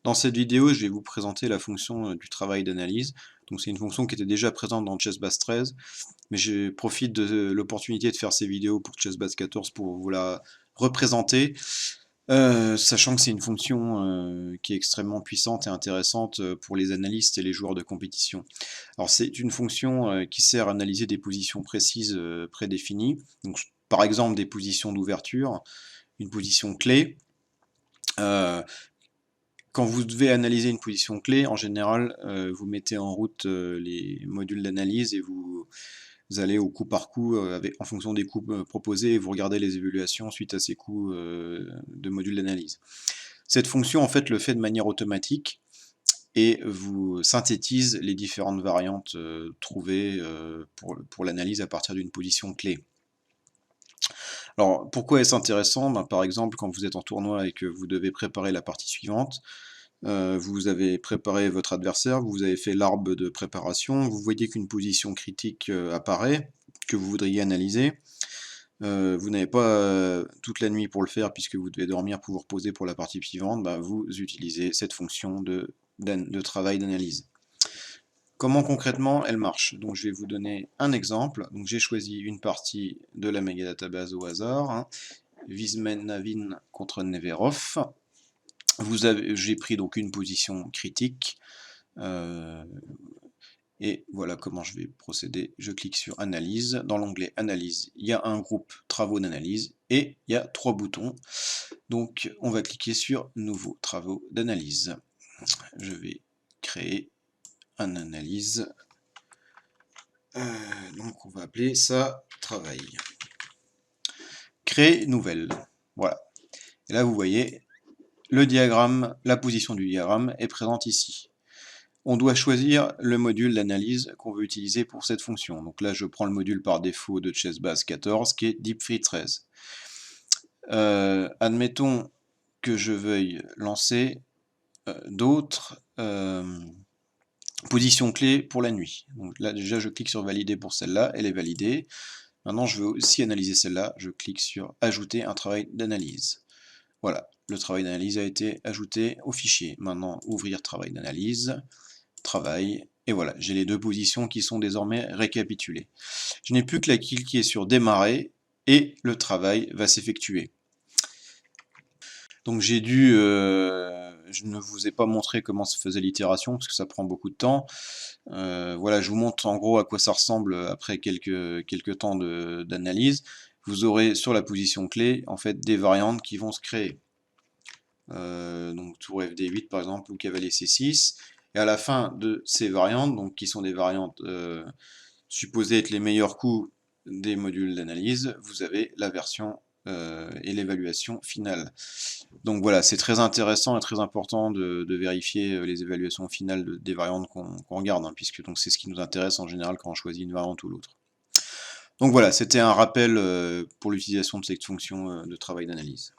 Dans cette vidéo, je vais vous présenter la fonction du travail d'analyse. Donc c'est une fonction qui était déjà présente dans Chessbase 13, mais je profite de l'opportunité de faire ces vidéos pour Chessbase 14 pour vous la représenter, sachant que c'est une fonction qui est extrêmement puissante et intéressante pour les analystes et les joueurs de compétition. Alors c'est une fonction qui sert à analyser des positions précises prédéfinies, donc par exemple des positions d'ouverture, une position clé. Quand vous devez analyser une position clé, en général, vous mettez en route les modules d'analyse et vous allez au coup par coup, en fonction des coups proposés, et vous regardez les évaluations suite à ces coups de modules d'analyse. Cette fonction, en fait, le fait de manière automatique et vous synthétise les différentes variantes trouvées pour l'analyse à partir d'une position clé. Alors, pourquoi est-ce intéressant? Par exemple, quand vous êtes en tournoi et que vous devez préparer la partie suivante, vous avez préparé votre adversaire, vous avez fait l'arbre de préparation, vous voyez qu'une position critique apparaît, que vous voudriez analyser. Vous n'avez pas toute la nuit pour le faire puisque vous devez dormir pour vous reposer pour la partie suivante, vous utilisez cette fonction de travail d'analyse. Comment concrètement elle marche? Donc je vais vous donner un exemple. Donc j'ai choisi une partie de la Megadatabase au hasard, hein. Vismenavin contre Neverov. J'ai pris donc une position critique. Et voilà comment je vais procéder. Je clique sur Analyse. Dans l'onglet Analyse, il y a un groupe Travaux d'analyse et il y a 3 boutons. Donc on va cliquer sur Nouveaux travaux d'analyse. Je vais créer une analyse. Donc on va appeler ça Travail. Créer nouvelle. Voilà. Et là vous voyez, le diagramme, la position du diagramme est présente ici. On doit choisir le module d'analyse qu'on veut utiliser pour cette fonction. Donc là, je prends le module par défaut de Chessbase 14, qui est DeepFree 13. Admettons que je veuille lancer d'autres positions clés pour la nuit. Donc là, déjà, je clique sur Valider pour celle-là, elle est validée. Maintenant, je veux aussi analyser celle-là, je clique sur Ajouter un travail d'analyse. Voilà, le travail d'analyse a été ajouté au fichier. Maintenant, ouvrir travail d'analyse, travail, et voilà, j'ai les deux positions qui sont désormais récapitulées. Je n'ai plus que à cliquer sur démarrer et le travail va s'effectuer. Donc je ne vous ai pas montré comment se faisait l'itération parce que ça prend beaucoup de temps. Voilà, je vous montre en gros à quoi ça ressemble après quelques temps d'analyse. Vous aurez sur la position clé en fait des variantes qui vont se créer. Donc tour FD8 par exemple ou cavalier C6. Et à la fin de ces variantes, donc qui sont des variantes supposées être les meilleurs coups des modules d'analyse, vous avez la version et l'évaluation finale. Donc voilà, c'est très intéressant et très important de vérifier les évaluations finales des variantes qu'on regarde, hein, puisque c'est ce qui nous intéresse en général quand on choisit une variante ou l'autre. Donc voilà, c'était un rappel pour l'utilisation de cette fonction de travail d'analyse.